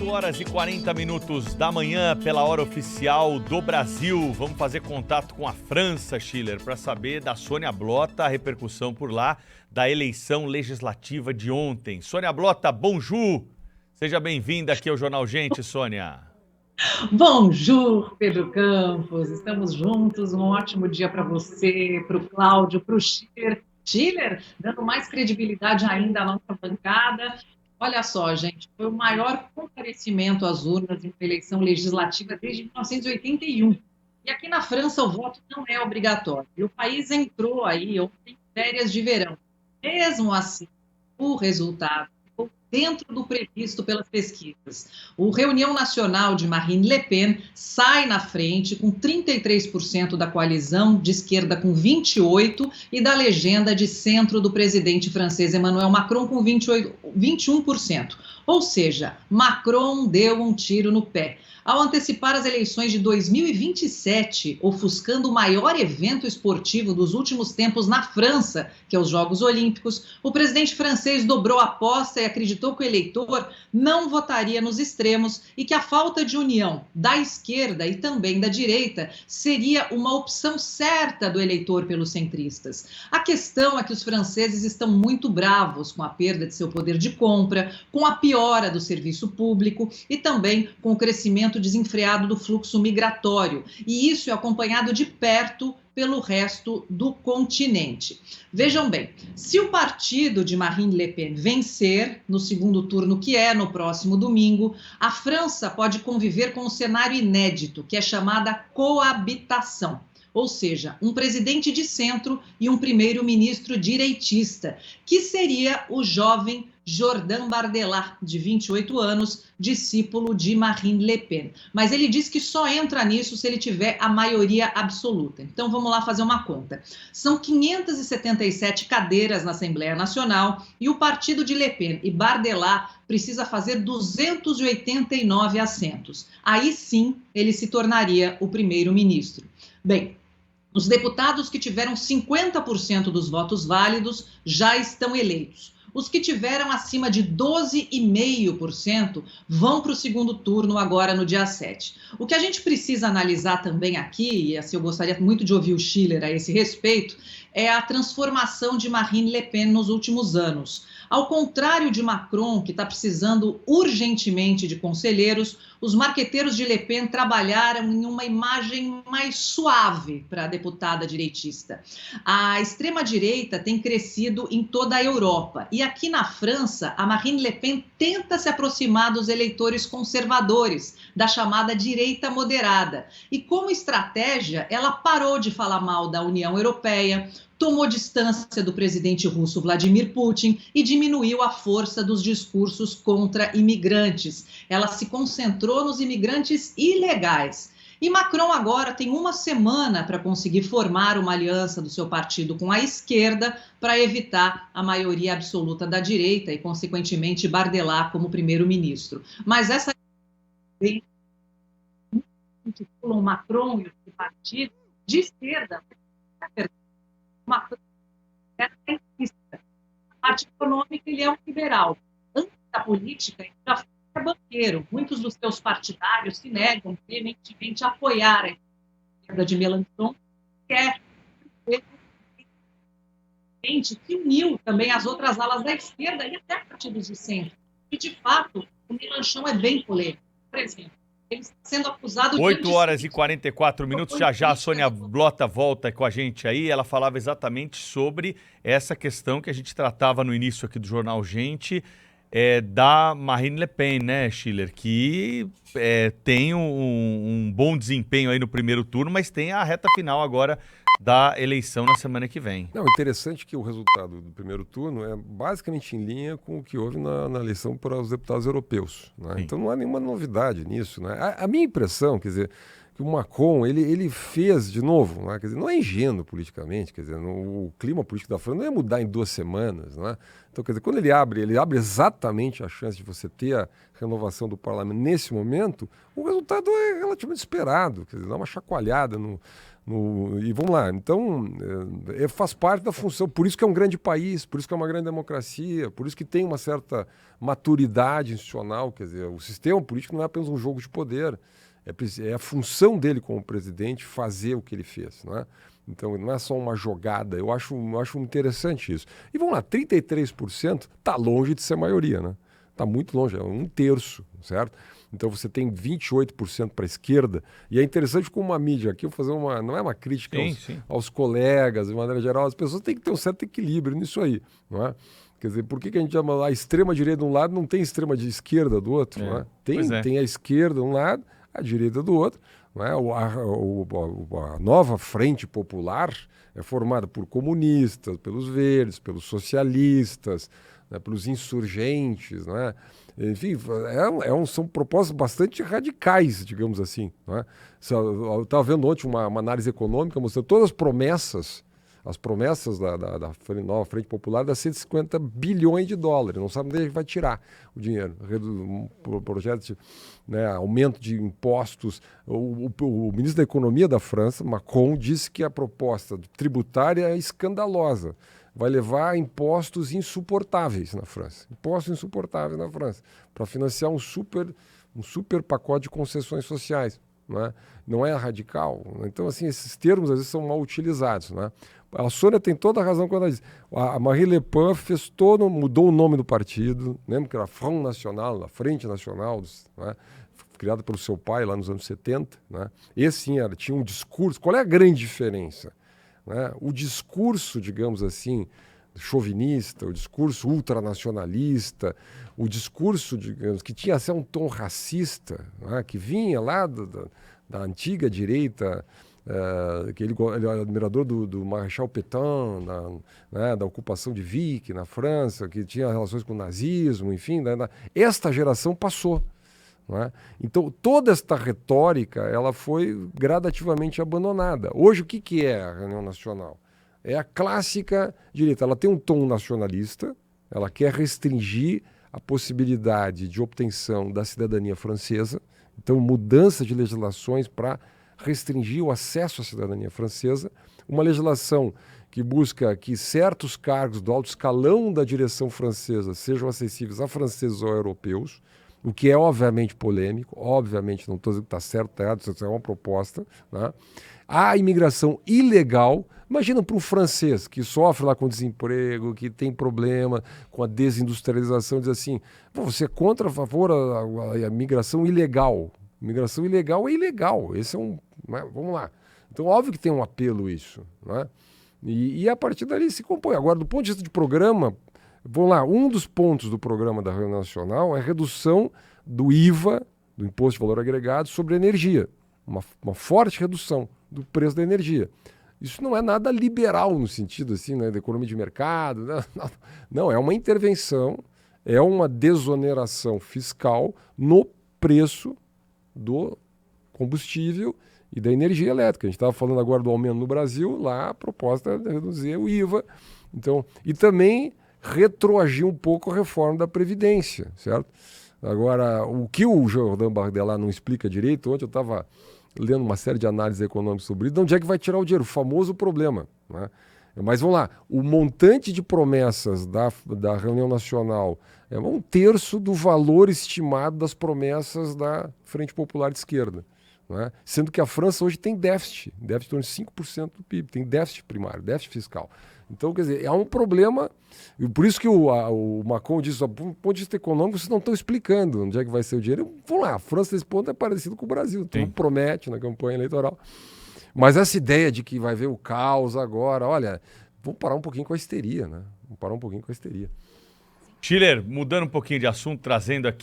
8 horas e 40 minutos da manhã, pela hora oficial do Brasil. Vamos fazer contato com a França, Schiller, para saber da Sônia Blota, a repercussão por lá da eleição legislativa de ontem. Sônia Blota, bonjour! Seja bem-vinda aqui ao Jornal Gente, Sônia. Bonjour, Pedro Campos. Estamos juntos. Um ótimo dia para você, para o Cláudio, para o Schiller. Schiller, dando mais credibilidade ainda à nossa bancada. Olha só, gente, foi o maior comparecimento às urnas em uma eleição legislativa desde 1981. E aqui na França o voto não é obrigatório. E o país entrou aí ontem em férias de verão. Mesmo assim, o resultado ficou dentro do previsto pelas pesquisas. O Reunião Nacional de Marine Le Pen sai na frente com 33% da coalizão, de esquerda com 28% e da legenda de centro do presidente francês Emmanuel Macron com 21%. Ou seja, Macron deu um tiro no pé ao antecipar as eleições de 2027, ofuscando o maior evento esportivo dos últimos tempos na França, que é os Jogos Olímpicos. O presidente francês dobrou a aposta e acreditou que o eleitor não votaria nos extremos e que a falta de união da esquerda e também da direita seria uma opção certa do eleitor pelos centristas. A questão é que os franceses estão muito bravos com a perda de seu poder de compra, com a piora do serviço público e também com o crescimento desenfreado do fluxo migratório. E isso é acompanhado de perto pelo resto do continente. Vejam bem, se o partido de Marine Le Pen vencer no segundo turno, que é no próximo domingo, a França pode conviver com um cenário inédito, que é chamada coabitação. Ou seja, um presidente de centro e um primeiro-ministro direitista, que seria o jovem Jordan Bardella, de 28 anos, discípulo de Marine Le Pen. Mas ele diz que só entra nisso se ele tiver a maioria absoluta. Então vamos lá fazer uma conta. São 577 cadeiras na Assembleia Nacional e o partido de Le Pen e Bardella precisa fazer 289 assentos. Aí sim ele se tornaria o primeiro-ministro. Bem, os deputados que tiveram 50% dos votos válidos já estão eleitos. Os que tiveram acima de 12,5% vão para o segundo turno agora no dia 7. O que a gente precisa analisar também aqui, e assim eu gostaria muito de ouvir o Schiller a esse respeito, é a transformação de Marine Le Pen nos últimos anos. Ao contrário de Macron, que está precisando urgentemente de conselheiros, os marqueteiros de Le Pen trabalharam em uma imagem mais suave para a deputada direitista. A extrema-direita tem crescido em toda a Europa e aqui na França, a Marine Le Pen tenta se aproximar dos eleitores conservadores, da chamada direita moderada. E como estratégia, ela parou de falar mal da União Europeia, tomou distância do presidente russo Vladimir Putin e diminuiu a força dos discursos contra imigrantes. Ela se concentrou nos imigrantes ilegais. E Macron agora tem uma semana para conseguir formar uma aliança do seu partido com a esquerda para evitar a maioria absoluta da direita e, consequentemente, Bardella como primeiro-ministro. Mas essa intitulam Macron e o partido de esquerda, Macron é a parte econômica, ele é um liberal. Antes da política, ele já foi banqueiro. Muitos dos seus partidários se negam veementemente a apoiar a esquerda de Mélenchon, que é gente que uniu também as outras alas da esquerda e até partidos de centro. E, de fato, o Mélenchon é bem polêmico. Por exemplo, ele está sendo acusado de... 8 horas e 44 minutos, já a Sônia Blota volta com a gente aí, ela falava exatamente sobre essa questão que a gente tratava no início aqui do Jornal Gente, da Marine Le Pen, né, Schiller, que tem um bom desempenho aí no primeiro turno, mas tem a reta final agora da eleição na semana que vem. Não, interessante que o resultado do primeiro turno é basicamente em linha com o que houve na eleição para os deputados europeus, né? Então não há nenhuma novidade nisso, né? A minha impressão, quer dizer, que o Macron, ele fez de novo, né? Quer dizer, não é ingênuo politicamente, quer dizer, o clima político da França não ia mudar em 2 semanas, né? Então, quer dizer, quando ele abre exatamente a chance de você ter a renovação do parlamento nesse momento, o resultado é relativamente esperado, quer dizer, dá uma chacoalhada e vamos lá, então faz parte da função, por isso que é um grande país, por isso que é uma grande democracia, por isso que tem uma certa maturidade institucional, quer dizer, o sistema político não é apenas um jogo de poder, é a função dele como presidente fazer o que ele fez, não é? Então não é só uma jogada, eu acho interessante isso. E vamos lá, 33% está longe de ser maioria, né? Está muito longe, é 1/3, certo? Então você tem 28% para a esquerda, e é interessante como a mídia, aqui eu vou fazer não é uma crítica aos colegas, de maneira geral, as pessoas têm que ter um certo equilíbrio nisso aí, não é? Quer dizer, por que a gente chama a extrema-direita de um lado não tem extrema-esquerda do outro, não é? Tem a esquerda de um lado, a direita do outro, não é? A nova Frente Popular é formada por comunistas, pelos verdes, pelos socialistas, né, pelos insurgentes, não é? Enfim, são propostas bastante radicais, digamos assim. Não é? Eu estava vendo ontem uma análise econômica mostrando todas as promessas da nova Frente Popular dá 150 bilhões de dólares. Não sabe onde vai tirar o dinheiro. Projeto de, né, aumento de impostos. O ministro da Economia da França, Macron, disse que a proposta tributária é escandalosa. Vai levar a impostos insuportáveis na França. Impostos insuportáveis na França. Para financiar um super pacote de concessões sociais. Não é radical. Então, assim, esses termos às vezes são mal utilizados. Né? A Sônia tem toda a razão quando ela diz. A Marine Le Pen mudou o nome do partido, lembra que era Front National, a Frente Nacional, né? Criada pelo seu pai lá nos anos 70. Né? Esse sim, tinha um discurso. Qual é a grande diferença? Né? O discurso, digamos assim, chauvinista, o discurso ultranacionalista, o discurso, digamos, que tinha assim, um tom racista, né? Que vinha lá da antiga direita, que ele era admirador do Marechal Pétain, né? Da ocupação de Vichy na França, que tinha relações com o nazismo, enfim, né? Esta geração passou. É? Então, toda esta retórica ela foi gradativamente abandonada. Hoje, o que é a Reunião Nacional? É a clássica direita. Ela tem um tom nacionalista, ela quer restringir a possibilidade de obtenção da cidadania francesa, então mudança de legislações para restringir o acesso à cidadania francesa, uma legislação que busca que certos cargos do alto escalão da direção francesa sejam acessíveis a franceses ou a europeus, o que é obviamente polêmico, obviamente não estou dizendo que está certo, está errado, isso é uma proposta. Né? A imigração ilegal, imagina para um francês que sofre lá com desemprego, que tem problema com a desindustrialização, diz assim, você é contra a favor a imigração ilegal. Imigração ilegal é ilegal, esse é né? Vamos lá. Então óbvio que tem um apelo isso. Né? E a partir dali se compõe. Agora, do ponto de vista de programa, vamos lá, um dos pontos do programa da Reunião Nacional é a redução do IVA, do Imposto de Valor Agregado, sobre a energia. Uma forte redução do preço da energia. Isso não é nada liberal no sentido assim, né, da economia de mercado. Não, é uma intervenção, é uma desoneração fiscal no preço do combustível e da energia elétrica. A gente estava falando agora do aumento no Brasil, lá a proposta é reduzir o IVA. Então, e também retroagir um pouco a reforma da Previdência, certo? Agora, o que o Jordan Bardella não explica direito, ontem eu estava lendo uma série de análises econômicas sobre isso, de onde é que vai tirar o dinheiro? O famoso problema. Né? Mas vamos lá, o montante de promessas da Reunião Nacional é 1/3 do valor estimado das promessas da Frente Popular de Esquerda. Né? Sendo que a França hoje tem déficit em torno de 5% do PIB, tem déficit primário, déficit fiscal. Então, quer dizer, é um problema, e por isso que o Macron disse, do ponto de vista econômico, vocês não estão explicando onde é que vai ser o dinheiro. Vamos lá, a França nesse ponto é parecido com o Brasil, tudo promete na campanha eleitoral. Mas essa ideia de que vai ver o caos agora, olha, vamos parar um pouquinho com a histeria, né? Vamos parar um pouquinho com a histeria. Schiller, mudando um pouquinho de assunto, trazendo aqui